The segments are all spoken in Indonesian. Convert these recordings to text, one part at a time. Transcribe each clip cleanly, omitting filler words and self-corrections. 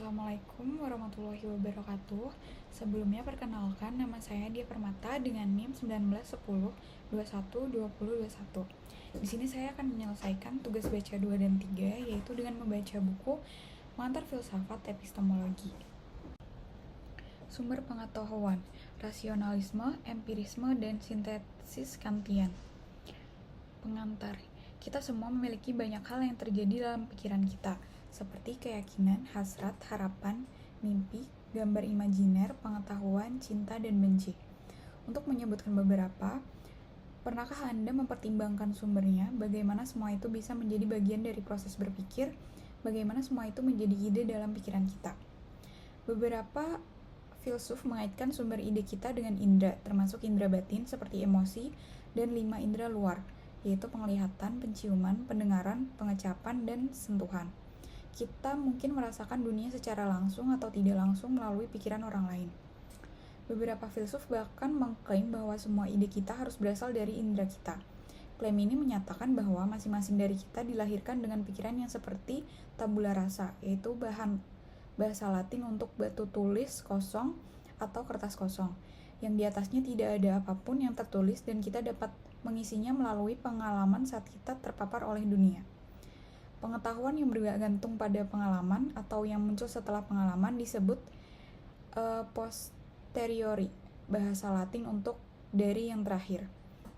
Assalamualaikum warahmatullahi wabarakatuh. Sebelumnya perkenalkan, nama saya Dia Permata dengan NIM 1910 21 20 21. Di sini saya akan menyelesaikan tugas baca 2 dan 3, yaitu dengan membaca buku Pengantar Filsafat Epistemologi. Sumber pengetahuan, rasionalisme, empirisme, dan sintesis Kantian. Pengantar. Kita semua memiliki banyak hal yang terjadi dalam pikiran kita, seperti keyakinan, hasrat, harapan, mimpi, gambar imajiner, pengetahuan, cinta, dan benci. Untuk menyebutkan beberapa, pernahkah Anda mempertimbangkan sumbernya, bagaimana semua itu bisa menjadi bagian dari proses berpikir, bagaimana semua itu menjadi ide dalam pikiran kita? Beberapa filsuf mengaitkan sumber ide kita dengan indera, termasuk indera batin seperti emosi, dan 5 indera luar, yaitu penglihatan, penciuman, pendengaran, pengecapan, dan sentuhan. Kita mungkin merasakan dunia secara langsung atau tidak langsung melalui pikiran orang lain. Beberapa filsuf bahkan mengklaim bahwa semua ide kita harus berasal dari indera kita. Klaim ini menyatakan bahwa masing-masing dari kita dilahirkan dengan pikiran yang seperti tabula rasa, yaitu bahasa Latin untuk batu tulis kosong atau kertas kosong, yang di atasnya tidak ada apapun yang tertulis dan kita dapat mengisinya melalui pengalaman saat kita terpapar oleh dunia. Pengetahuan yang bergantung pada pengalaman atau yang muncul setelah pengalaman disebut posteriori, bahasa Latin untuk dari yang terakhir.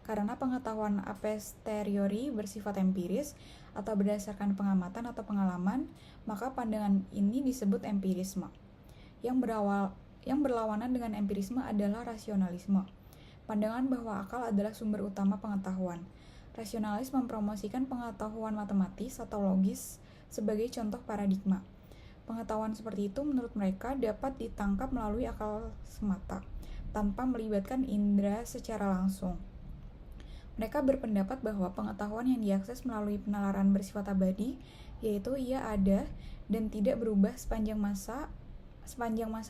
Karena pengetahuan a posteriori bersifat empiris atau berdasarkan pengamatan atau pengalaman, maka pandangan ini disebut empirisme. Yang berlawanan dengan empirisme adalah rasionalisme. Pandangan bahwa akal adalah sumber utama pengetahuan. Rasionalis mempromosikan pengetahuan matematis atau logis sebagai contoh paradigma. Pengetahuan seperti itu menurut mereka dapat ditangkap melalui akal semata, tanpa melibatkan indera secara langsung. Mereka berpendapat bahwa pengetahuan yang diakses melalui penalaran bersifat abadi, yaitu ia ada dan tidak berubah sepanjang masa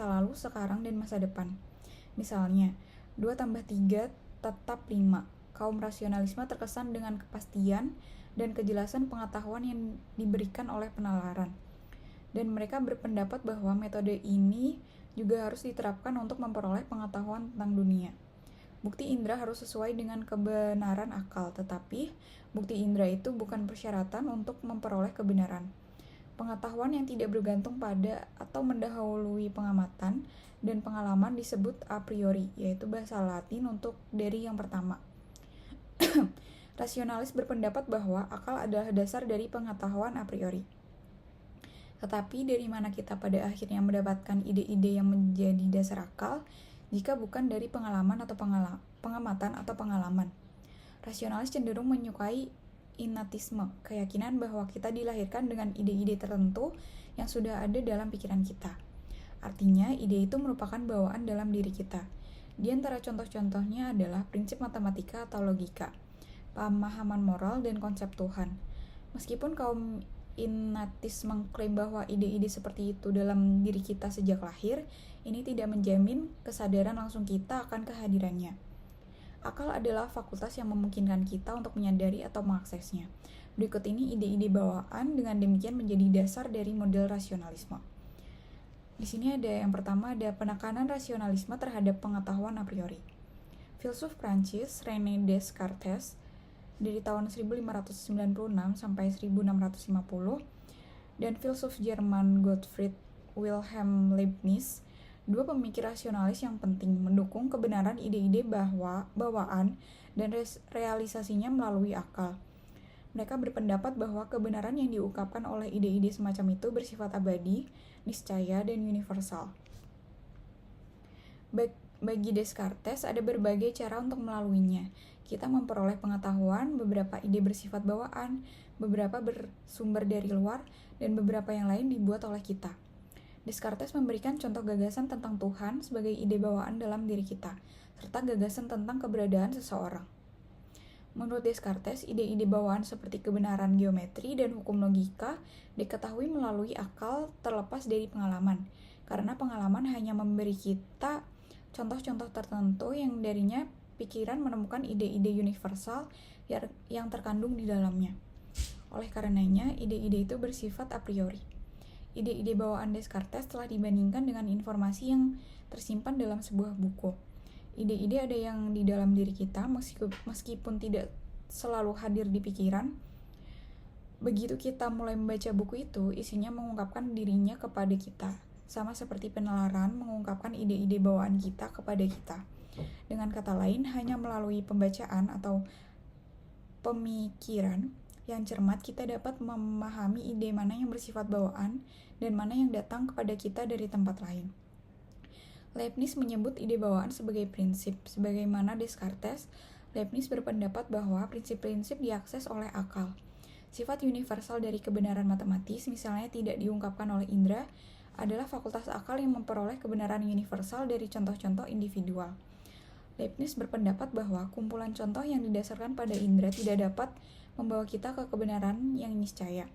lalu, sekarang, dan masa depan. Misalnya, 2 tambah 3 tetap 5. Kaum rasionalisme terkesan dengan kepastian dan kejelasan pengetahuan yang diberikan oleh penalaran. Dan mereka berpendapat bahwa metode ini juga harus diterapkan untuk memperoleh pengetahuan tentang dunia. Bukti indera harus sesuai dengan kebenaran akal, tetapi bukti indera itu bukan persyaratan untuk memperoleh kebenaran. Pengetahuan yang tidak bergantung pada atau mendahului pengamatan dan pengalaman disebut a priori, yaitu bahasa Latin untuk dari yang pertama. Rasionalis berpendapat bahwa akal adalah dasar dari pengetahuan a priori. Tetapi dari mana kita pada akhirnya mendapatkan ide-ide yang menjadi dasar akal jika bukan dari pengalaman atau pengamatan atau pengalaman? Rasionalis cenderung menyukai innatisme, keyakinan bahwa kita dilahirkan dengan ide-ide tertentu yang sudah ada dalam pikiran kita. Artinya, ide itu merupakan bawaan dalam diri kita. Di antara contoh-contohnya adalah prinsip matematika atau logika, pemahaman moral, dan konsep Tuhan. Meskipun kaum innatis mengklaim bahwa ide-ide seperti itu dalam diri kita sejak lahir, ini tidak menjamin kesadaran langsung kita akan kehadirannya. Akal adalah fakultas yang memungkinkan kita untuk menyadari atau mengaksesnya. Berikut ini ide-ide bawaan, dengan demikian menjadi dasar dari model rasionalisme. Di sini ada yang pertama, ada penekanan rasionalisme terhadap pengetahuan a priori. Filsuf Prancis René Descartes dari tahun 1596 sampai 1650 dan filsuf Jerman Gottfried Wilhelm Leibniz, dua pemikir rasionalis yang penting, mendukung kebenaran ide-ide bawaan dan realisasinya melalui akal. Mereka berpendapat bahwa kebenaran yang diungkapkan oleh ide-ide semacam itu bersifat abadi, niscaya, dan universal. Bagi Descartes, ada berbagai cara untuk melaluinya. Kita memperoleh pengetahuan, beberapa ide bersifat bawaan, beberapa bersumber dari luar, dan beberapa yang lain dibuat oleh kita. Descartes memberikan contoh gagasan tentang Tuhan sebagai ide bawaan dalam diri kita, serta gagasan tentang keberadaan seseorang. Menurut Descartes, ide-ide bawaan seperti kebenaran geometri dan hukum logika diketahui melalui akal terlepas dari pengalaman, karena pengalaman hanya memberi kita contoh-contoh tertentu yang darinya pikiran menemukan ide-ide universal yang terkandung di dalamnya. Oleh karenanya, ide-ide itu bersifat a priori. ide-ide bawaan Descartes telah dibandingkan dengan informasi yang tersimpan dalam sebuah buku. Ide-ide ada yang di dalam diri kita meskipun tidak selalu hadir di pikiran. Begitu kita mulai membaca buku itu, isinya mengungkapkan dirinya kepada kita, sama seperti penalaran mengungkapkan ide-ide bawaan kita kepada kita. Dengan kata lain, hanya melalui pembacaan atau pemikiran yang cermat kita dapat memahami ide mana yang bersifat bawaan dan mana yang datang kepada kita dari tempat lain. Leibniz menyebut ide bawaan sebagai prinsip. Sebagaimana Descartes, Leibniz berpendapat bahwa prinsip-prinsip diakses oleh akal. Sifat universal dari kebenaran matematis, misalnya tidak diungkapkan oleh indera, adalah fakultas akal yang memperoleh kebenaran universal dari contoh-contoh individual. Leibniz berpendapat bahwa kumpulan contoh yang didasarkan pada indera tidak dapat membawa kita ke kebenaran yang niscaya.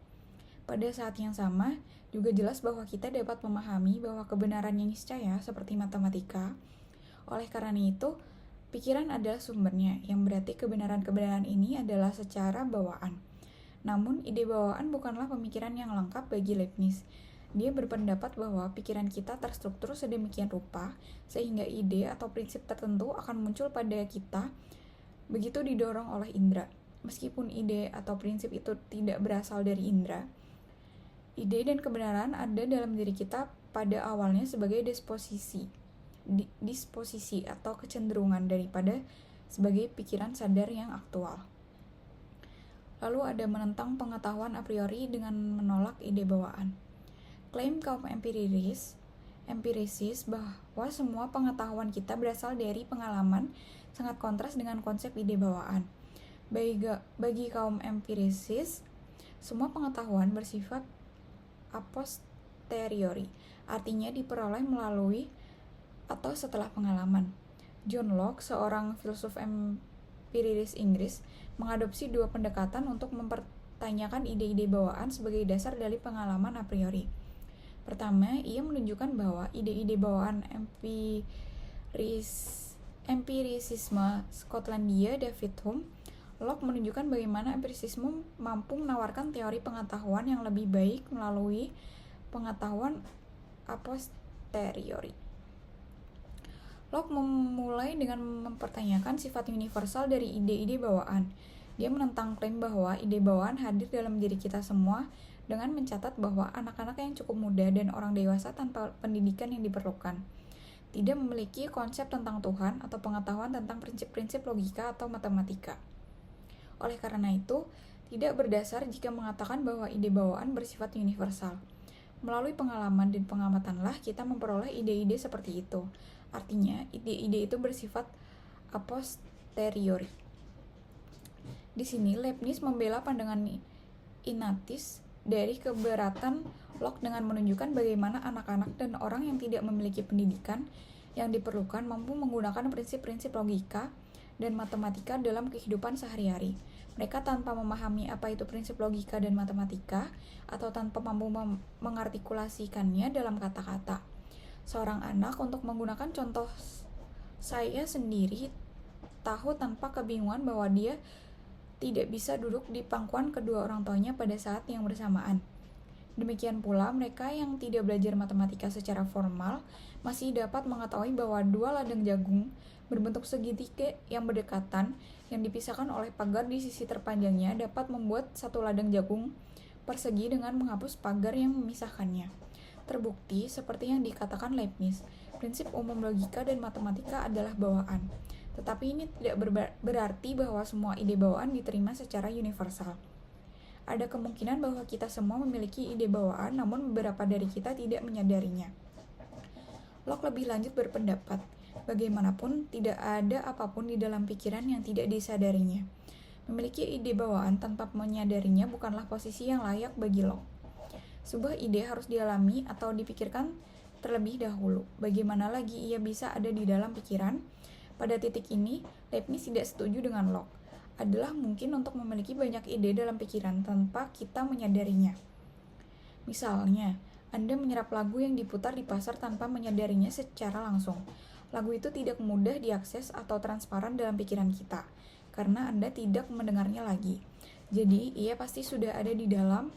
Pada saat yang sama, juga jelas bahwa kita dapat memahami bahwa kebenaran yang niscaya seperti matematika. Oleh karena itu, pikiran adalah sumbernya, yang berarti kebenaran-kebenaran ini adalah secara bawaan. Namun, ide bawaan bukanlah pemikiran yang lengkap bagi Leibniz. Dia berpendapat bahwa pikiran kita terstruktur sedemikian rupa, sehingga ide atau prinsip tertentu akan muncul pada kita begitu didorong oleh indera. Meskipun ide atau prinsip itu tidak berasal dari indera, ide dan kebenaran ada dalam diri kita pada awalnya sebagai disposisi atau kecenderungan daripada sebagai pikiran sadar yang aktual. Lalu ada menentang pengetahuan a priori dengan menolak ide bawaan. Klaim kaum empirisis bahwa semua pengetahuan kita berasal dari pengalaman sangat kontras dengan konsep ide bawaan. Bagi kaum empirisis, semua pengetahuan bersifat a posteriori, artinya diperoleh melalui atau setelah pengalaman. John Locke, seorang filsuf empiris Inggris, mengadopsi dua pendekatan untuk mempertanyakan ide-ide bawaan sebagai dasar dari pengalaman a priori. Pertama, ia menunjukkan bahwa ide-ide bawaan empirisisme Skotlandia David Hume. Locke menunjukkan bagaimana empirisisme mampu menawarkan teori pengetahuan yang lebih baik melalui pengetahuan a posteriori. Locke memulai dengan mempertanyakan sifat universal dari ide-ide bawaan. Dia menentang klaim bahwa ide bawaan hadir dalam diri kita semua dengan mencatat bahwa anak-anak yang cukup muda dan orang dewasa tanpa pendidikan yang diperlukan tidak memiliki konsep tentang Tuhan atau pengetahuan tentang prinsip-prinsip logika atau matematika. Oleh karena itu, tidak berdasar jika mengatakan bahwa ide bawaan bersifat universal. Melalui pengalaman dan pengamatanlah kita memperoleh ide-ide seperti itu. Artinya, ide-ide itu bersifat a posteriori. Di sini, Leibniz membela pandangan Ignatius dari keberatan Locke dengan menunjukkan bagaimana anak-anak dan orang yang tidak memiliki pendidikan yang diperlukan mampu menggunakan prinsip-prinsip logika dan matematika dalam kehidupan sehari-hari. Mereka tanpa memahami apa itu prinsip logika dan matematika atau tanpa mampu mengartikulasikannya dalam kata-kata. Seorang anak, untuk menggunakan contoh saya sendiri, tahu tanpa kebingungan bahwa dia tidak bisa duduk di pangkuan kedua orang tuanya pada saat yang bersamaan. Demikian pula, mereka yang tidak belajar matematika secara formal masih dapat mengetahui bahwa dua ladang jagung berbentuk segitiga yang berdekatan yang dipisahkan oleh pagar di sisi terpanjangnya dapat membuat satu ladang jagung persegi dengan menghapus pagar yang memisahkannya. Terbukti, seperti yang dikatakan Leibniz, prinsip umum logika dan matematika adalah bawaan. Tetapi ini tidak berarti bahwa semua ide bawaan diterima secara universal. Ada kemungkinan bahwa kita semua memiliki ide bawaan, namun beberapa dari kita tidak menyadarinya. Locke lebih lanjut berpendapat, bagaimanapun tidak ada apapun di dalam pikiran yang tidak disadarinya. Memiliki ide bawaan tanpa menyadarinya bukanlah posisi yang layak bagi Locke. Sebuah ide harus dialami atau dipikirkan terlebih dahulu. Bagaimana lagi ia bisa ada di dalam pikiran? Pada titik ini, Leibniz tidak setuju dengan Locke. Adalah mungkin untuk memiliki banyak ide dalam pikiran tanpa kita menyadarinya. Misalnya, Anda menyerap lagu yang diputar di pasar tanpa menyadarinya secara langsung. Lagu itu tidak mudah diakses atau transparan dalam pikiran kita, karena Anda tidak mendengarnya lagi. Jadi, ia pasti sudah ada di dalam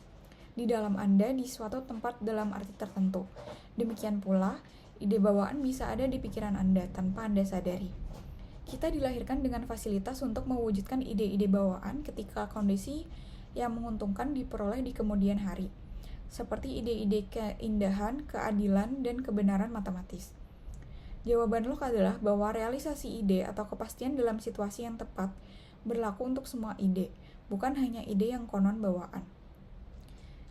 di dalam Anda di suatu tempat dalam arti tertentu. Demikian pula, ide bawaan bisa ada di pikiran Anda tanpa Anda sadari. Kita dilahirkan dengan fasilitas untuk mewujudkan ide-ide bawaan ketika kondisi yang menguntungkan diperoleh di kemudian hari, seperti ide-ide keindahan, keadilan, dan kebenaran matematis. Jawaban Locke adalah bahwa realisasi ide atau kepastian dalam situasi yang tepat berlaku untuk semua ide, bukan hanya ide yang konon bawaan.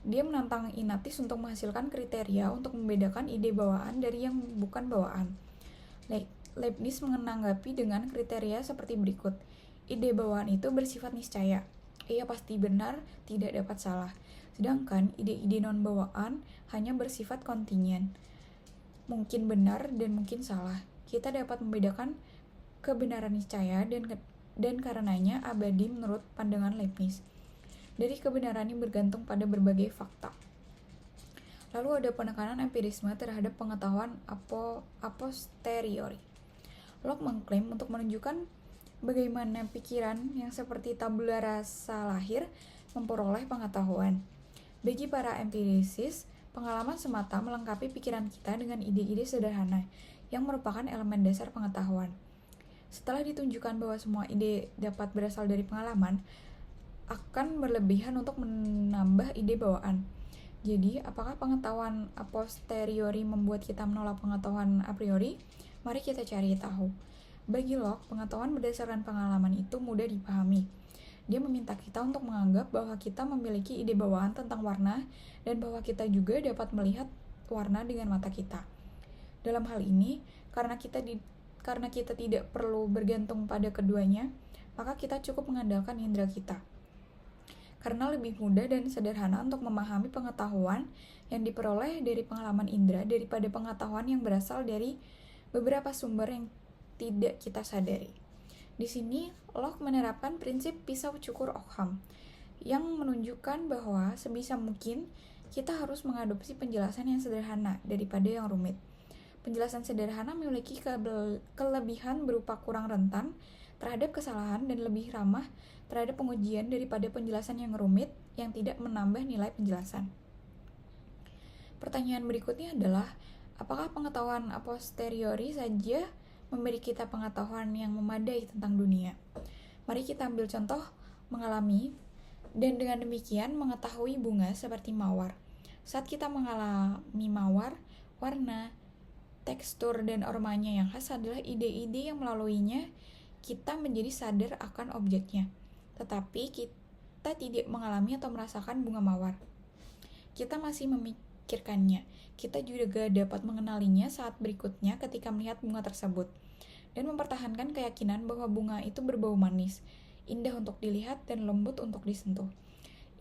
Dia menantang Ignatius untuk menghasilkan kriteria untuk membedakan ide bawaan dari yang bukan bawaan. Leibniz menanggapi dengan kriteria seperti berikut. Ide bawaan itu bersifat niscaya. Ia pasti benar, tidak dapat salah. Sedangkan ide-ide non-bawaan hanya bersifat kontingen. Mungkin benar dan mungkin salah. Kita dapat membedakan kebenaran niscaya dan karenanya abadi menurut pandangan Leibniz. Dari kebenaran yang bergantung pada berbagai fakta. Lalu ada penekanan empirisme terhadap pengetahuan a posteriori. Locke mengklaim untuk menunjukkan bagaimana pikiran yang seperti tabula rasa lahir memperoleh pengetahuan. Bagi para empirisis, pengalaman semata melengkapi pikiran kita dengan ide-ide sederhana yang merupakan elemen dasar pengetahuan. Setelah ditunjukkan bahwa semua ide dapat berasal dari pengalaman, akan berlebihan untuk menambah ide bawaan. Jadi, apakah pengetahuan a posteriori membuat kita menolak pengetahuan a priori? Mari kita cari tahu. Bagi Locke, pengetahuan berdasarkan pengalaman itu mudah dipahami. Dia meminta kita untuk menganggap bahwa kita memiliki ide bawaan tentang warna dan bahwa kita juga dapat melihat warna dengan mata kita. Dalam hal ini, karena kita tidak perlu bergantung pada keduanya, maka kita cukup mengandalkan indera kita. Karena lebih mudah dan sederhana untuk memahami pengetahuan yang diperoleh dari pengalaman indera daripada pengetahuan yang berasal dari beberapa sumber yang tidak kita sadari. Di sini, Locke menerapkan prinsip pisau cukur Ockham, yang menunjukkan bahwa sebisa mungkin kita harus mengadopsi penjelasan yang sederhana daripada yang rumit. Penjelasan sederhana memiliki kelebihan berupa kurang rentan terhadap kesalahan dan lebih ramah terhadap pengujian daripada penjelasan yang rumit yang tidak menambah nilai penjelasan. Pertanyaan berikutnya adalah, apakah pengetahuan a posteriori saja memberi kita pengetahuan yang memadai tentang dunia? Mari kita ambil contoh mengalami dan dengan demikian mengetahui bunga seperti mawar. Saat kita mengalami mawar, warna, tekstur, dan aromanya yang khas adalah ide-ide yang melaluinya kita menjadi sadar akan objeknya. Tetapi kita tidak mengalami atau merasakan bunga mawar. Kita masih memikirkannya. Kita juga dapat mengenalinya saat berikutnya ketika melihat bunga tersebut dan mempertahankan keyakinan bahwa bunga itu berbau manis, indah untuk dilihat, dan lembut untuk disentuh.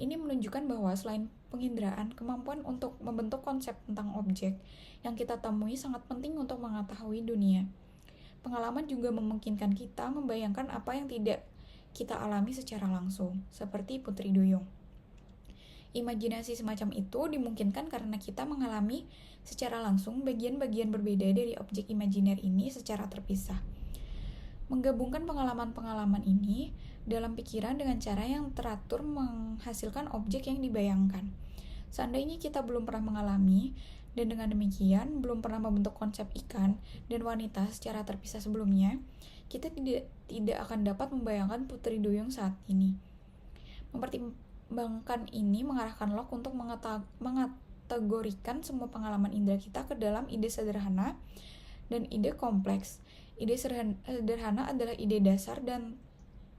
Ini menunjukkan bahwa selain penginderaan, kemampuan untuk membentuk konsep tentang objek yang kita temui sangat penting untuk mengetahui dunia. Pengalaman juga memungkinkan kita membayangkan apa yang tidak kita alami secara langsung, seperti Putri Duyung. Imajinasi semacam itu dimungkinkan karena kita mengalami secara langsung bagian-bagian berbeda dari objek imajiner ini secara terpisah. Menggabungkan pengalaman-pengalaman ini dalam pikiran dengan cara yang teratur menghasilkan objek yang dibayangkan. Seandainya kita belum pernah mengalami, dan dengan demikian belum pernah membentuk konsep ikan dan wanita secara terpisah sebelumnya, kita tidak akan dapat membayangkan Putri Duyung saat ini. Mempertimbangkan ini mengarahkan Locke untuk mengategorikan semua pengalaman indera kita ke dalam ide sederhana dan ide kompleks. Ide sederhana adalah ide dasar dan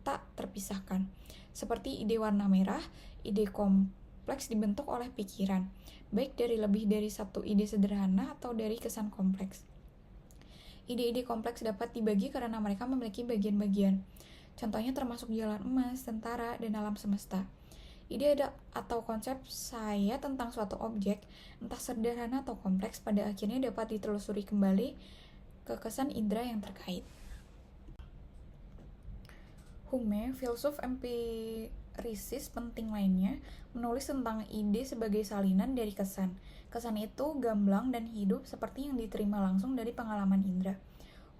tak terpisahkan. Seperti ide warna merah, ide kompleks dibentuk oleh pikiran, baik dari lebih dari satu ide sederhana atau dari kesan kompleks. Ide-ide kompleks dapat dibagi karena mereka memiliki bagian-bagian. Contohnya termasuk jalan emas, tentara, dan alam semesta. Ide atau konsep saya tentang suatu objek, entah sederhana atau kompleks, pada akhirnya dapat ditelusuri kembali ke kesan indera yang terkait. Hume, filsuf empirisis penting lainnya, menulis tentang ide sebagai salinan dari kesan. Kesan itu gamblang dan hidup seperti yang diterima langsung dari pengalaman indera.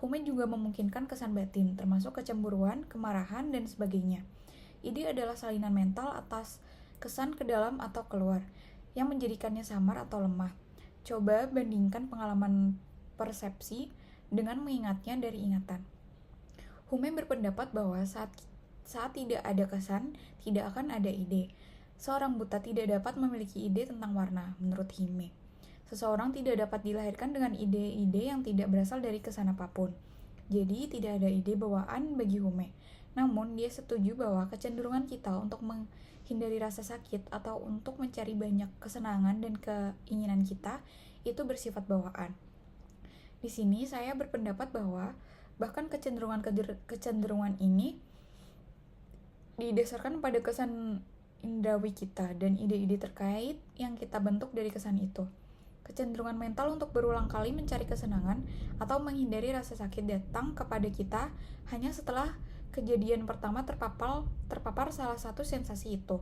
Hume juga memungkinkan kesan batin, termasuk kecemburuan, kemarahan, dan sebagainya. Ide adalah salinan mental atas kesan ke dalam atau keluar. yang menjadikannya samar atau lemah. Coba bandingkan pengalaman persepsi dengan mengingatnya dari ingatan. Hume berpendapat bahwa saat tidak ada kesan, tidak akan ada ide. Seorang buta tidak dapat memiliki ide tentang warna, menurut Hume. Seseorang tidak dapat dilahirkan dengan ide-ide yang tidak berasal dari kesan apapun. Jadi, tidak ada ide bawaan bagi Hume. Namun, dia setuju bahwa kecenderungan kita untuk menghindari rasa sakit atau untuk mencari banyak kesenangan dan keinginan kita itu bersifat bawaan. Di sini saya berpendapat bahwa bahkan kecenderungan ini didasarkan pada kesan indrawi kita dan ide-ide terkait yang kita bentuk dari kesan itu. Kecenderungan mental untuk berulang kali mencari kesenangan atau menghindari rasa sakit datang kepada kita hanya setelah kejadian pertama terpapar salah satu sensasi itu.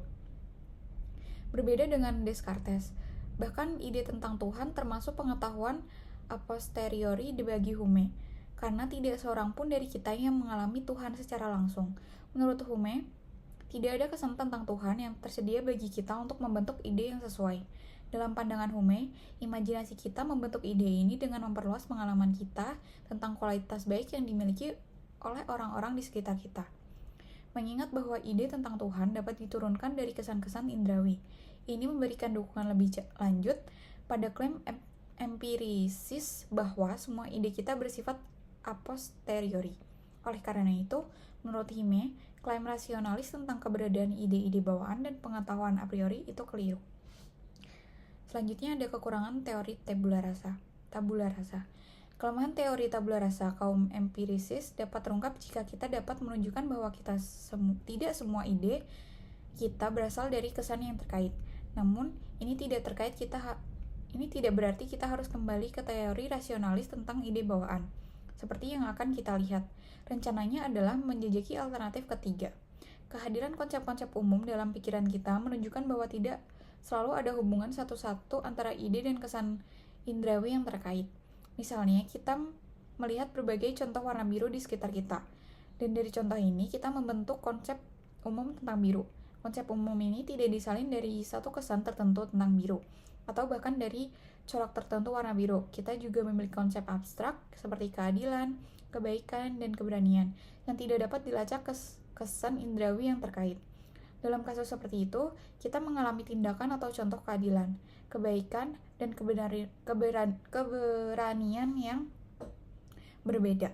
Berbeda dengan Descartes, bahkan ide tentang Tuhan termasuk pengetahuan a posteriori bagi Hume, karena tidak seorang pun dari kita yang mengalami Tuhan secara langsung. Menurut Hume, tidak ada kesan tentang Tuhan yang tersedia bagi kita untuk membentuk ide yang sesuai. Dalam pandangan Hume, imajinasi kita membentuk ide ini dengan memperluas pengalaman kita tentang kualitas baik yang dimiliki oleh orang-orang di sekitar kita. Mengingat bahwa ide tentang Tuhan dapat diturunkan dari kesan-kesan indrawi. Ini memberikan dukungan lebih lanjut pada klaim empirisis bahwa semua ide kita bersifat a posteriori. Oleh karena itu, menurut Hume, klaim rasionalis tentang keberadaan ide-ide bawaan dan pengetahuan a priori itu keliru. Selanjutnya ada kekurangan teori tabula rasa. Kelemahan teori tabula rasa kaum empirisis dapat terungkap jika kita dapat menunjukkan bahwa tidak semua ide kita berasal dari kesan yang terkait. Namun, ini tidak berarti kita harus kembali ke teori rasionalis tentang ide bawaan. Seperti yang akan kita lihat, rencananya adalah menjajaki alternatif ketiga. Kehadiran konsep-konsep umum dalam pikiran kita menunjukkan bahwa tidak selalu ada hubungan satu-satu antara ide dan kesan indrawi yang terkait. Misalnya, kita melihat berbagai contoh warna biru di sekitar kita. Dan dari contoh ini, kita membentuk konsep umum tentang biru. Konsep umum ini tidak disalin dari satu kesan tertentu tentang biru, atau bahkan dari corak tertentu warna biru. Kita juga memiliki konsep abstrak seperti keadilan, kebaikan, dan keberanian yang tidak dapat dilacak kesan indrawi yang terkait. Dalam kasus seperti itu, kita mengalami tindakan atau contoh keadilan, kebaikan, dan keberanian yang berbeda.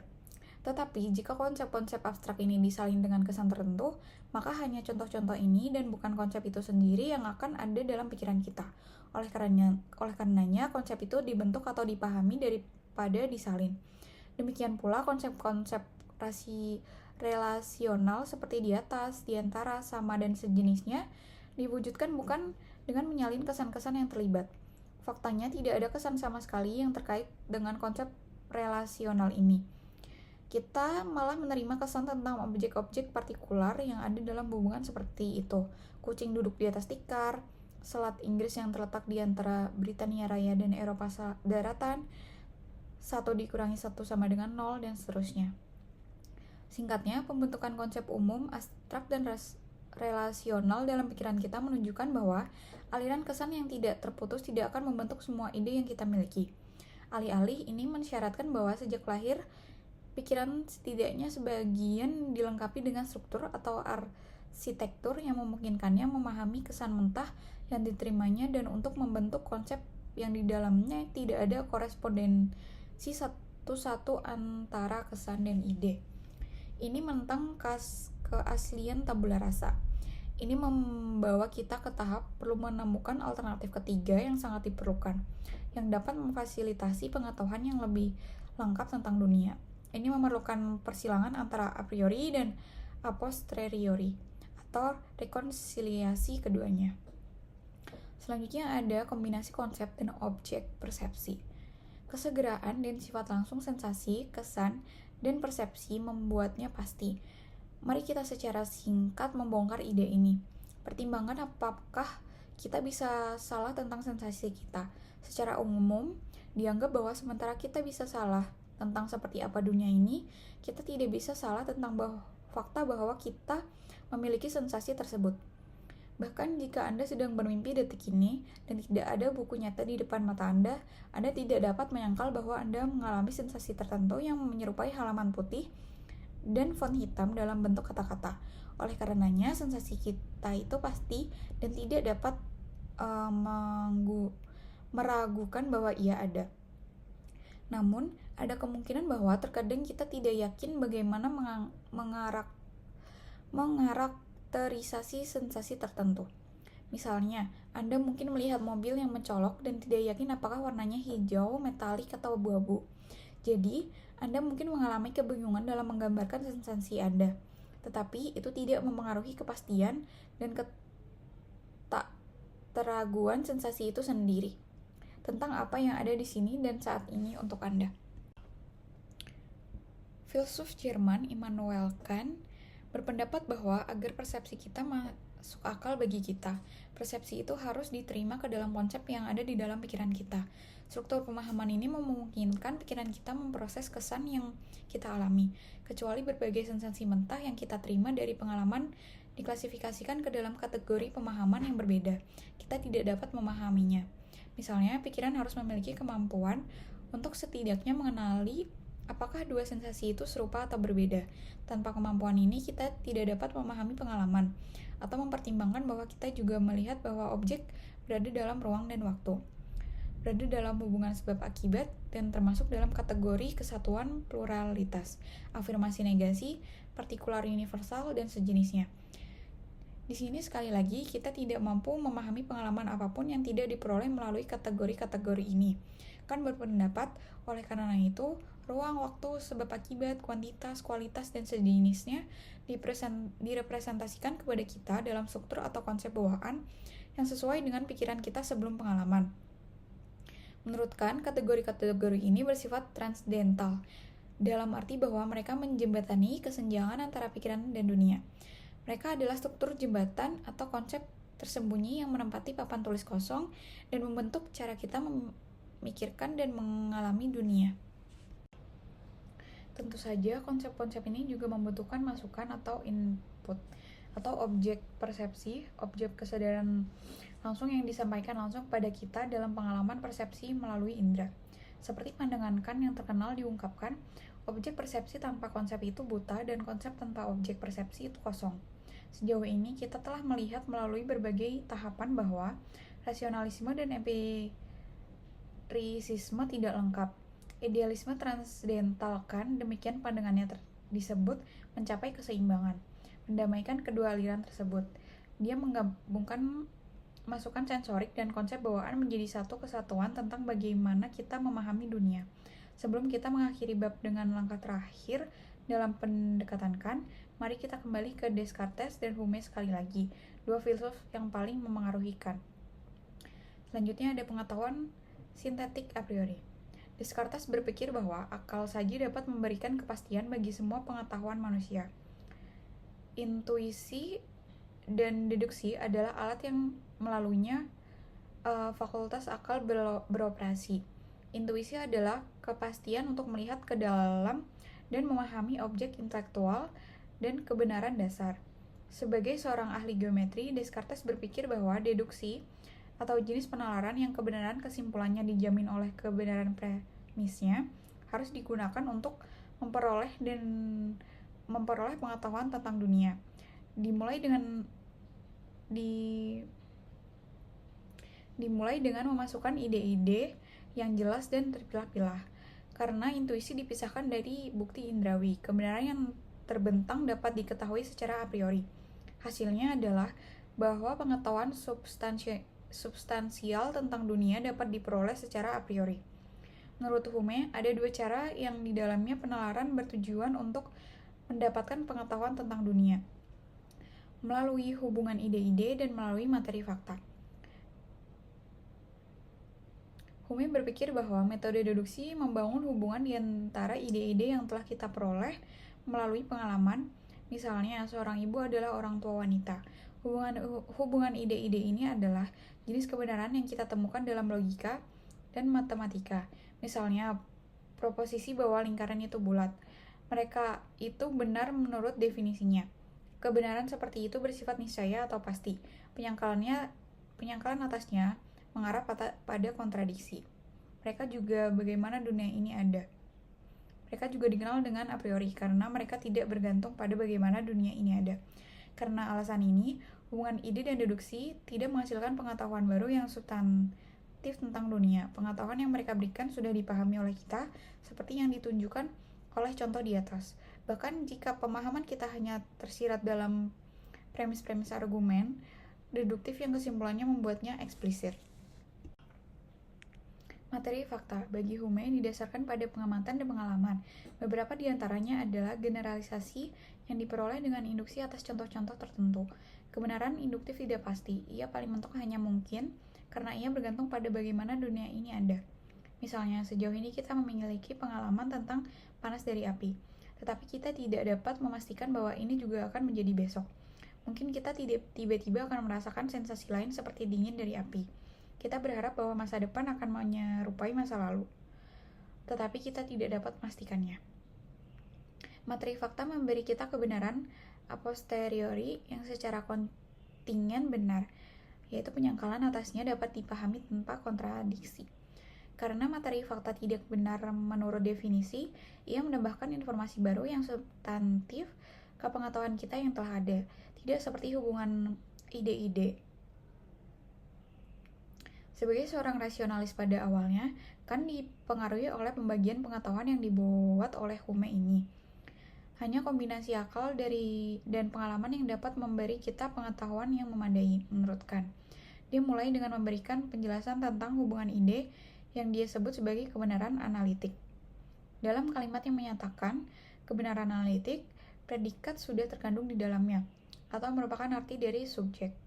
Tetapi, jika konsep-konsep abstrak ini disalin dengan kesan tertentu, maka hanya contoh-contoh ini dan bukan konsep itu sendiri yang akan ada dalam pikiran kita. Oleh karenanya, konsep itu dibentuk atau dipahami daripada disalin. Demikian pula konsep-konsep relasional seperti di atas, di antara, sama, dan sejenisnya diwujudkan bukan dengan menyalin kesan-kesan yang terlibat. Faktanya tidak ada kesan sama sekali yang terkait dengan konsep relasional ini. Kita malah menerima kesan tentang objek-objek partikular yang ada dalam hubungan seperti itu. Kucing duduk di atas tikar, Selat Inggris yang terletak di antara Britania Raya dan Eropa Daratan, 1 dikurangi 1 sama dengan 0, dan seterusnya. Singkatnya, pembentukan konsep umum, abstrak, dan relasional dalam pikiran kita menunjukkan bahwa aliran kesan yang tidak terputus tidak akan membentuk semua ide yang kita miliki. Alih-alih, ini mensyaratkan bahwa sejak lahir, pikiran setidaknya sebagian dilengkapi dengan struktur atau arsitektur yang memungkinkannya memahami kesan mentah yang diterimanya dan untuk membentuk konsep yang di dalamnya tidak ada korespondensi satu-satu antara kesan dan ide. Ini menentang keaslian tabula rasa. Ini membawa kita ke tahap perlu menemukan alternatif ketiga yang sangat diperlukan, yang dapat memfasilitasi pengetahuan yang lebih lengkap tentang dunia. Ini memerlukan persilangan antara a priori dan a posteriori, atau rekonsiliasi keduanya. Selanjutnya ada kombinasi konsep dan objek persepsi. Kesegeraan dan sifat langsung sensasi, kesan, dan persepsi membuatnya pasti. Mari kita secara singkat membongkar ide ini. Pertimbangkan apakah kita bisa salah tentang sensasi kita. Secara umum, dianggap bahwa sementara kita bisa salah tentang seperti apa dunia ini, kita tidak bisa salah tentang fakta bahwa kita memiliki sensasi tersebut. Bahkan jika Anda sedang bermimpi detik ini dan tidak ada buku nyata di depan mata Anda tidak dapat menyangkal bahwa Anda mengalami sensasi tertentu yang menyerupai halaman putih dan font hitam dalam bentuk kata-kata. Oleh karenanya, sensasi kita itu pasti dan tidak dapat meragukan bahwa ia ada. Namun, ada kemungkinan bahwa terkadang kita tidak yakin bagaimana mengkarakterisasi sensasi tertentu. Misalnya, Anda mungkin melihat mobil yang mencolok dan tidak yakin apakah warnanya hijau, metalik, atau abu-abu. Jadi, Anda mungkin mengalami kebingungan dalam menggambarkan sensasi Anda. Tetapi, itu tidak mempengaruhi kepastian dan keteraguan sensasi itu sendiri tentang apa yang ada di sini dan saat ini untuk Anda. Filsuf Jerman Immanuel Kant berpendapat bahwa agar persepsi kita masuk akal bagi kita, persepsi itu harus diterima ke dalam konsep yang ada di dalam pikiran kita. Struktur pemahaman ini memungkinkan pikiran kita memproses kesan yang kita alami, kecuali berbagai sensasi mentah yang kita terima dari pengalaman diklasifikasikan ke dalam kategori pemahaman yang berbeda. Kita tidak dapat memahaminya. Misalnya, pikiran harus memiliki kemampuan untuk setidaknya mengenali apakah dua sensasi itu serupa atau berbeda. Tanpa kemampuan ini, kita tidak dapat memahami pengalaman, atau mempertimbangkan bahwa kita juga melihat bahwa objek berada dalam ruang dan waktu, berada dalam hubungan sebab akibat, dan termasuk dalam kategori kesatuan pluralitas, afirmasi negasi, partikular universal, dan sejenisnya. Di sini sekali lagi, kita tidak mampu memahami pengalaman apapun yang tidak diperoleh melalui kategori-kategori ini. Kan berpendapat, oleh karena itu, ruang, waktu, sebab akibat, kuantitas, kualitas, dan sejenisnya direpresentasikan kepada kita dalam struktur atau konsep bawaan yang sesuai dengan pikiran kita sebelum pengalaman. Menurut Kant, kategori-kategori ini bersifat transdental, dalam arti bahwa mereka menjembatani kesenjangan antara pikiran dan dunia. Mereka adalah struktur jembatan atau konsep tersembunyi yang menempati papan tulis kosong dan membentuk cara kita memikirkan dan mengalami dunia. Tentu saja, konsep-konsep ini juga membutuhkan masukan atau input, atau objek persepsi, objek kesadaran langsung yang disampaikan langsung pada kita dalam pengalaman persepsi melalui indera. Seperti pandangan Kant yang terkenal diungkapkan, objek persepsi tanpa konsep itu buta dan konsep tanpa objek persepsi itu kosong. Sejauh ini, kita telah melihat melalui berbagai tahapan bahwa rasionalisme dan empirisisme tidak lengkap. Idealisme transdental Kant, demikian pandangannya disebut, mencapai keseimbangan, mendamaikan kedua aliran tersebut. Dia menggabungkan masukan sensorik dan konsep bawaan menjadi satu kesatuan tentang bagaimana kita memahami dunia. Sebelum kita mengakhiri bab dengan langkah terakhir dalam pendekatan Kant, mari kita kembali ke Descartes dan Hume sekali lagi, dua filsuf yang paling memengaruhi Kant. Selanjutnya ada pengetahuan sintetik a priori. Descartes berpikir bahwa akal saja dapat memberikan kepastian bagi semua pengetahuan manusia. Intuisi dan deduksi adalah alat yang melaluinya fakultas akal beroperasi. Intuisi adalah kepastian untuk melihat ke dalam dan memahami objek intelektual dan kebenaran dasar. Sebagai seorang ahli geometri, Descartes berpikir bahwa deduksi atau jenis penalaran yang kebenaran kesimpulannya dijamin oleh kebenaran premisnya harus digunakan untuk memperoleh pengetahuan tentang dunia. Dimulai dengan memasukkan ide-ide yang jelas dan terpilah-pilah. Karena intuisi dipisahkan dari bukti indrawi, kebenaran yang terbentang dapat diketahui secara a priori. Hasilnya adalah bahwa pengetahuan substansial tentang dunia dapat diperoleh secara a priori. Menurut Hume, ada dua cara yang di dalamnya penalaran bertujuan untuk mendapatkan pengetahuan tentang dunia, melalui hubungan ide-ide dan melalui materi fakta. Hume berpikir bahwa metode deduksi membangun hubungan di antara ide-ide yang telah kita peroleh melalui pengalaman. Misalnya, seorang ibu adalah orang tua wanita. Hubungan ide-ide ini adalah jenis kebenaran yang kita temukan dalam logika dan matematika. Misalnya, proposisi bahwa lingkaran itu bulat. Mereka itu benar menurut definisinya. Kebenaran seperti itu bersifat niscaya atau pasti. Penyangkalan atasnya mengarah pada kontradiksi. Mereka juga bagaimana dunia ini ada. Mereka juga dikenal dengan a priori karena mereka tidak bergantung pada bagaimana dunia ini ada. Karena alasan ini, hubungan ide dan deduksi tidak menghasilkan pengetahuan baru yang substantif tentang dunia. Pengetahuan yang mereka berikan sudah dipahami oleh kita, seperti yang ditunjukkan oleh contoh di atas. Bahkan jika pemahaman kita hanya tersirat dalam premis-premis argumen deduktif yang kesimpulannya membuatnya eksplisit. Materi fakta bagi Hume didasarkan pada pengamatan dan pengalaman. Beberapa di antaranya adalah generalisasi yang diperoleh dengan induksi atas contoh-contoh tertentu. Kebenaran induktif tidak pasti, ia paling mentok hanya mungkin karena ia bergantung pada bagaimana dunia ini ada. Misalnya, sejauh ini kita memiliki pengalaman tentang panas dari api, tetapi kita tidak dapat memastikan bahwa ini juga akan menjadi besok. Mungkin kita tiba-tiba akan merasakan sensasi lain seperti dingin dari api. Kita berharap bahwa masa depan akan menyerupai masa lalu, tetapi kita tidak dapat memastikannya. Materi fakta memberi kita kebenaran a posteriori yang secara kontingen benar, yaitu penyangkalan atasnya dapat dipahami tanpa kontradiksi. Karena materi fakta tidak benar menurut definisi, ia menambahkan informasi baru yang substantif ke pengetahuan kita yang telah ada, tidak seperti hubungan ide-ide. Sebagai seorang rasionalis pada awalnya, Kant dipengaruhi oleh pembagian pengetahuan yang dibuat oleh Hume ini. Hanya kombinasi akal dan pengalaman yang dapat memberi kita pengetahuan yang memadai, menurut Kant. Dia mulai dengan memberikan penjelasan tentang hubungan ide yang dia sebut sebagai kebenaran analitik. Dalam kalimat yang menyatakan kebenaran analitik, predikat sudah terkandung di dalamnya, atau merupakan arti dari subjek.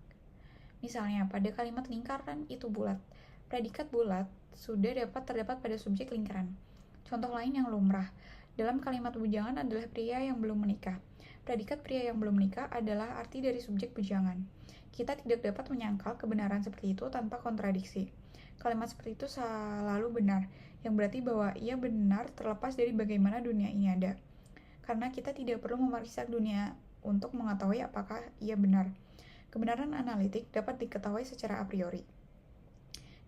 Misalnya, pada kalimat lingkaran itu bulat, predikat bulat sudah dapat terdapat pada subjek lingkaran. Contoh lain yang lumrah, dalam kalimat bujangan adalah pria yang belum menikah. Predikat pria yang belum menikah adalah arti dari subjek bujangan. Kita tidak dapat menyangkal kebenaran seperti itu tanpa kontradiksi. Kalimat seperti itu selalu benar, yang berarti bahwa ia benar terlepas dari bagaimana dunia ini ada. Karena kita tidak perlu memeriksa dunia untuk mengetahui apakah ia benar. Kebenaran analitik dapat diketahui secara a priori.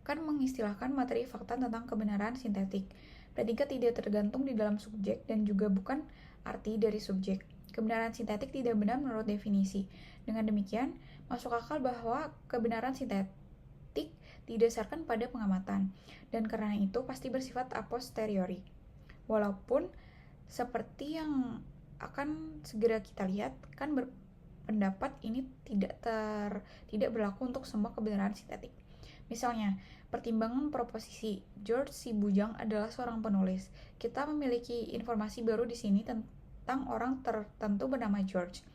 Kant mengistilahkan materi fakta tentang kebenaran sintetik. Predikat tidak tergantung di dalam subjek dan juga bukan arti dari subjek. Kebenaran sintetik tidak benar menurut definisi. Dengan demikian, masuk akal bahwa kebenaran sintetik didasarkan pada pengamatan, dan karena itu pasti bersifat a posteriori. Walaupun, seperti yang akan segera kita lihat, kan pendapat ini tidak berlaku untuk semua kebenaran sintetik. Misalnya, pertimbangan proposisi. George si bujang adalah seorang penulis. Kita memiliki informasi baru di sini tentang orang tertentu bernama George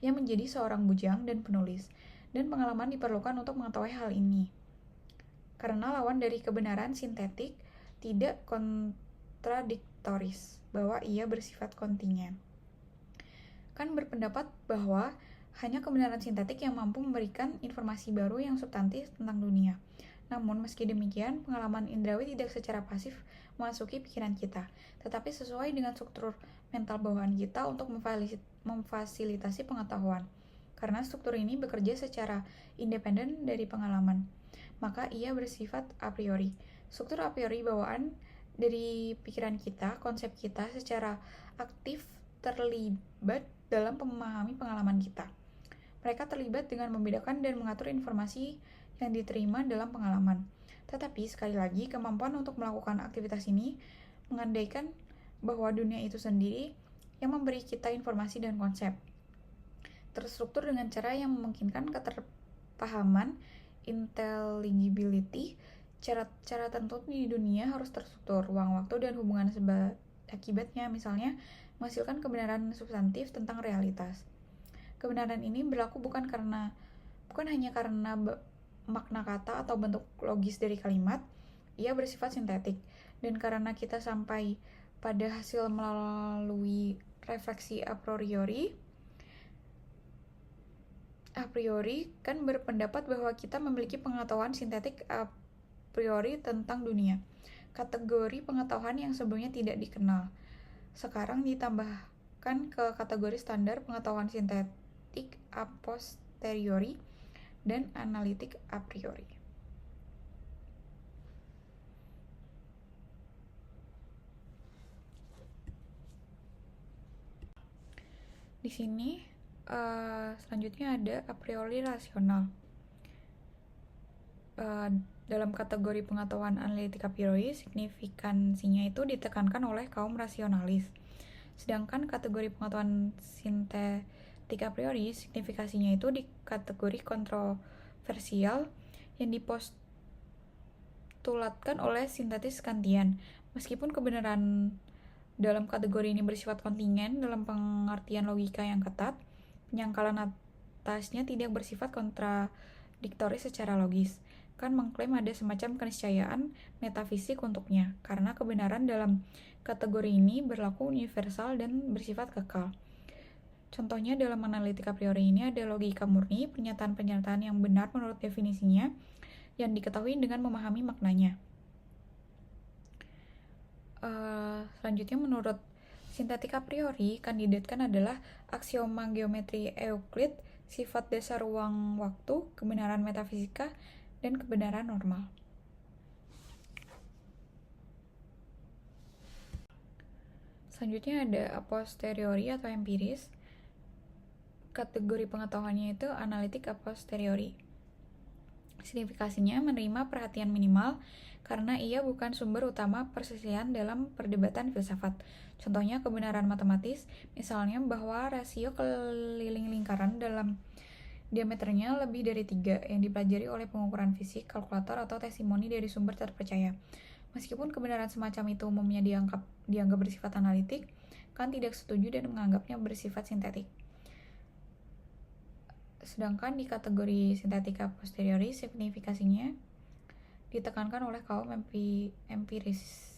yang menjadi seorang bujang dan penulis, dan pengalaman diperlukan untuk mengetahui hal ini. Karena lawan dari kebenaran sintetik tidak kontradiktoris, bahwa ia bersifat kontingen. Kan berpendapat bahwa hanya kebenaran sintetik yang mampu memberikan informasi baru yang substantif tentang dunia. Namun, meski demikian, pengalaman indrawi tidak secara pasif memasuki pikiran kita, tetapi sesuai dengan struktur mental bawaan kita untuk memfasilitasi pengetahuan. Karena struktur ini bekerja secara independen dari pengalaman, maka ia bersifat a priori. Struktur a priori bawaan dari pikiran kita, konsep kita secara aktif terlibat dalam memahami pengalaman kita. Mereka terlibat dengan membedakan dan mengatur informasi yang diterima dalam pengalaman. Tetapi, sekali lagi, kemampuan untuk melakukan aktivitas ini mengandaikan bahwa dunia itu sendiri yang memberi kita informasi dan konsep. Terstruktur dengan cara yang memungkinkan keterpahaman, intelligibility, cara tertentu di dunia harus terstruktur, ruang waktu dan hubungan akibatnya, misalnya, menghasilkan kebenaran substantif tentang realitas. Kebenaran ini berlaku bukan hanya karena makna kata atau bentuk logis dari kalimat, ia bersifat sintetik, dan karena kita sampai pada hasil melalui refleksi a priori kan berpendapat bahwa kita memiliki pengetahuan sintetik a priori tentang dunia. Kategori pengetahuan yang sebelumnya tidak dikenal sekarang ditambahkan ke kategori standar pengetahuan sintetik analitik a posteriori, dan analitik a priori. Di sini selanjutnya ada a priori rasional. Dalam kategori pengetahuan analitik a priori, signifikansinya itu ditekankan oleh kaum rasionalis. Sedangkan kategori pengetahuan sintetik a priori, signifikasinya itu di kategori kontroversial yang dipostulatkan oleh sintetis Kantian. Meskipun kebenaran dalam kategori ini bersifat kontingen dalam pengertian logika yang ketat, penyangkalan atasnya tidak bersifat kontradiktoris secara logis. Kant mengklaim ada semacam keniscayaan metafisik untuknya, karena kebenaran dalam kategori ini berlaku universal dan bersifat kekal. Contohnya dalam analitik a priori ini ada logika murni, pernyataan-pernyataan yang benar menurut definisinya, yang diketahui dengan memahami maknanya. Selanjutnya menurut sintetik a priori, kandidatkan adalah aksioma geometri Euclid, sifat dasar ruang waktu, kebenaran metafisika, dan kebenaran normal. Selanjutnya ada a posteriori atau empiris. Kategori pengetahuannya itu analitik a posteriori. Signifikasinya menerima perhatian minimal karena ia bukan sumber utama perselisihan dalam perdebatan filsafat. Contohnya kebenaran matematis, misalnya bahwa rasio keliling lingkaran dalam diameternya lebih dari 3 yang dipelajari oleh pengukuran fisik, kalkulator, atau testimoni dari sumber terpercaya. Meskipun kebenaran semacam itu umumnya dianggap bersifat analitik, Kant tidak setuju dan menganggapnya bersifat sintetik. Sedangkan di kategori sintetika posteriori, signifikasinya ditekankan oleh kaum empirisis.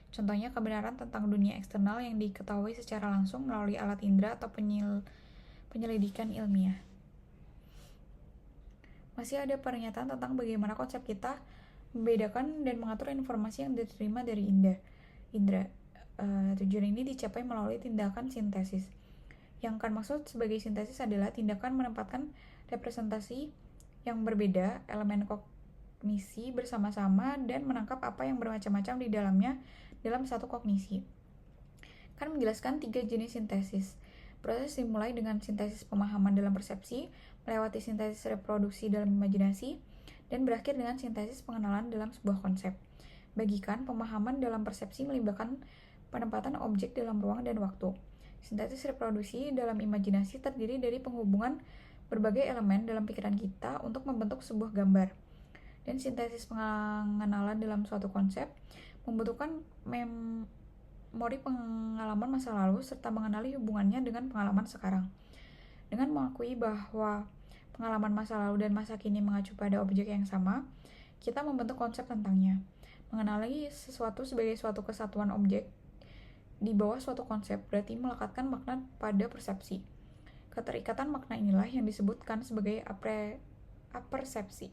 Contohnya kebenaran tentang dunia eksternal yang diketahui secara langsung melalui alat indera atau penyelidikan ilmiah. Masih ada pernyataan tentang bagaimana konsep kita membedakan dan mengatur informasi yang diterima dari indera. Tujuan ini dicapai melalui tindakan sintesis. Yang Kant maksud sebagai sintesis adalah tindakan menempatkan representasi yang berbeda, elemen kognisi bersama-sama, dan menangkap apa yang bermacam-macam di dalamnya dalam satu kognisi. Kant menjelaskan 3 jenis sintesis. Proses dimulai dengan sintesis pemahaman dalam persepsi, melewati sintesis reproduksi dalam imajinasi, dan berakhir dengan sintesis pengenalan dalam sebuah konsep. Bagi Kant, pemahaman dalam persepsi melibatkan penempatan objek dalam ruang dan waktu. Sintesis reproduksi dalam imajinasi terdiri dari penghubungan berbagai elemen dalam pikiran kita untuk membentuk sebuah gambar. Dan sintesis pengenalan dalam suatu konsep membutuhkan memori pengalaman masa lalu serta mengenali hubungannya dengan pengalaman sekarang. Dengan mengakui bahwa pengalaman masa lalu dan masa kini mengacu pada objek yang sama, kita membentuk konsep tentangnya. Mengenali sesuatu sebagai suatu kesatuan objek di bawah suatu konsep berarti melekatkan makna pada persepsi. Keterikatan makna inilah yang disebutkan sebagai apersepsi.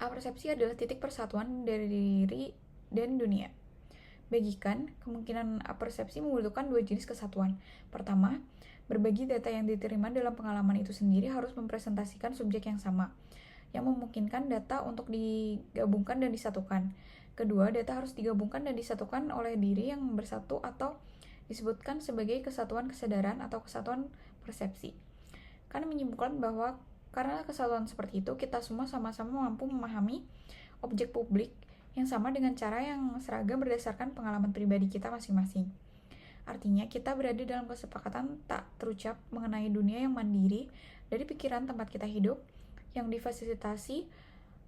Apersepsi adalah titik persatuan dari diri dan dunia. Bagi Kant, kemungkinan apersepsi membutuhkan 2 jenis kesatuan. Pertama, berbagi data yang diterima dalam pengalaman itu sendiri harus mempresentasikan subjek yang sama, yang memungkinkan data untuk digabungkan dan disatukan. Kedua, data harus digabungkan dan disatukan oleh diri yang bersatu atau disebutkan sebagai kesatuan kesadaran atau kesatuan persepsi. Kant menyimpulkan bahwa karena kesatuan seperti itu, kita semua sama-sama mampu memahami objek publik yang sama dengan cara yang seragam berdasarkan pengalaman pribadi kita masing-masing. Artinya, kita berada dalam kesepakatan tak terucap mengenai dunia yang mandiri dari pikiran tempat kita hidup, yang difasilitasi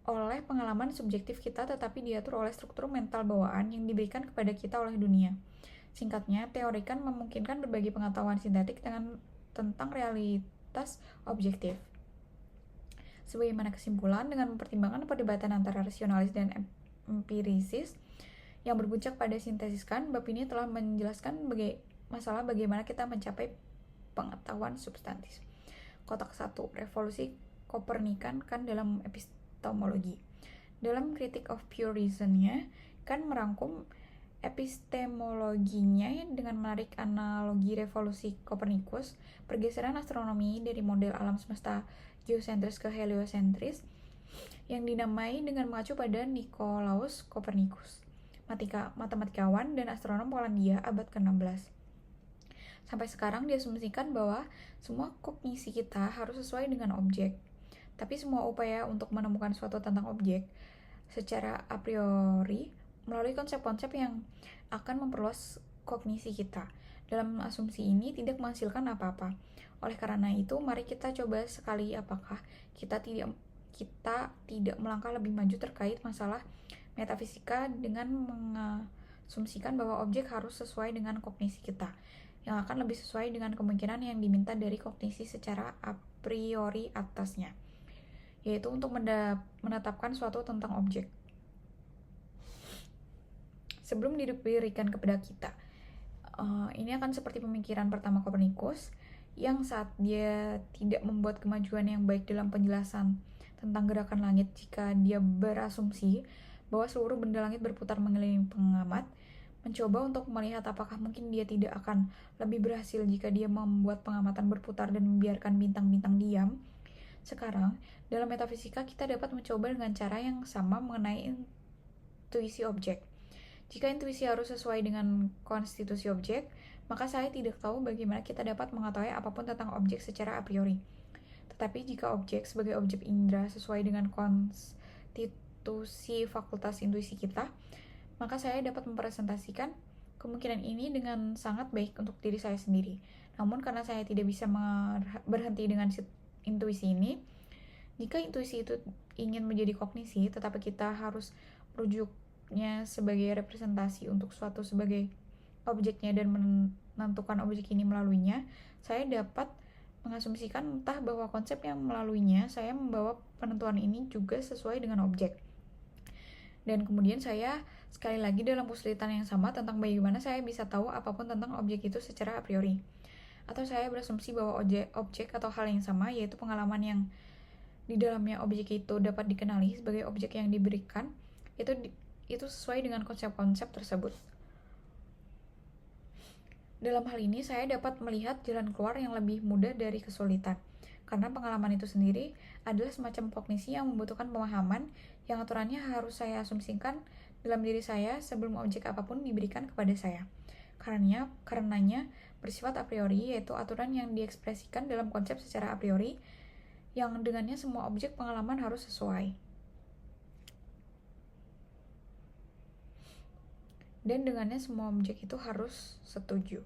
oleh pengalaman subjektif kita tetapi diatur oleh struktur mental bawaan yang diberikan kepada kita oleh dunia. Singkatnya, teori Kant memungkinkan berbagi pengetahuan sintetik tentang realitas objektif. Sebagaimana kesimpulan, dengan mempertimbangkan perdebatan antara rasionalis dan empirisis yang berpuncak pada sintesis Kant, bab ini telah menjelaskan masalah bagaimana kita mencapai pengetahuan substantif. Kotak 1. Revolusi Kopernikan Kant dalam epistemologi. Dalam Critique of Pure Reason-nya, Kant merangkum Epistemologinya dengan menarik analogi revolusi Kopernikus, pergeseran astronomi dari model alam semesta geosentris ke heliosentris yang dinamai dengan mengacu pada Nikolaus Kopernikus, matematikawan dan astronom Polandia abad ke-16. Sampai sekarang diasumsikan bahwa semua kognisi kita harus sesuai dengan objek. Tapi semua upaya untuk menemukan suatu tentang objek secara a priori melalui konsep-konsep yang akan memperluas kognisi kita. Dalam asumsi ini tidak menghasilkan apa-apa. Oleh karena itu, mari kita coba sekali apakah kita tidak melangkah lebih maju terkait masalah metafisika dengan mengasumsikan bahwa objek harus sesuai dengan kognisi kita, yang akan lebih sesuai dengan kemungkinan yang diminta dari kognisi secara a priori atasnya, yaitu untuk menetapkan suatu tentang objek. Sebelum diberikan kepada kita, ini akan seperti pemikiran pertama Kopernikus, yang saat dia tidak membuat kemajuan yang baik dalam penjelasan tentang gerakan langit jika dia berasumsi bahwa seluruh benda langit berputar mengelilingi pengamat, mencoba untuk melihat apakah mungkin dia tidak akan lebih berhasil jika dia membuat pengamatan berputar dan membiarkan bintang-bintang diam. Sekarang, dalam metafisika kita dapat mencoba dengan cara yang sama mengenai intuisi objek. Jika intuisi harus sesuai dengan konstitusi objek, maka saya tidak tahu bagaimana kita dapat mengetahui apapun tentang objek secara a priori. Tetapi jika objek sebagai objek indera sesuai dengan konstitusi fakultas intuisi kita, maka saya dapat mempresentasikan kemungkinan ini dengan sangat baik untuk diri saya sendiri. Namun karena saya tidak bisa berhenti dengan intuisi ini, jika intuisi itu ingin menjadi kognisi, tetapi kita harus merujuknya sebagai representasi untuk suatu sebagai objeknya dan menentukan objek ini melaluinya, saya dapat mengasumsikan entah bahwa konsep yang melaluinya saya membawa penentuan ini juga sesuai dengan objek. Dan kemudian saya sekali lagi dalam kesulitan yang sama tentang bagaimana saya bisa tahu apapun tentang objek itu secara a priori. Atau saya berasumsi bahwa objek atau hal yang sama, yaitu pengalaman yang di dalamnya objek itu dapat dikenali sebagai objek yang diberikan, itu sesuai dengan konsep-konsep tersebut. Dalam hal ini saya dapat melihat jalan keluar yang lebih mudah dari kesulitan, karena pengalaman itu sendiri adalah semacam kognisi yang membutuhkan pemahaman yang aturannya harus saya asumsikan dalam diri saya sebelum objek apapun diberikan kepada saya. Karenanya bersifat a priori, yaitu aturan yang diekspresikan dalam konsep secara a priori, yang dengannya semua objek pengalaman harus sesuai. Dan dengannya semua objek itu harus setuju.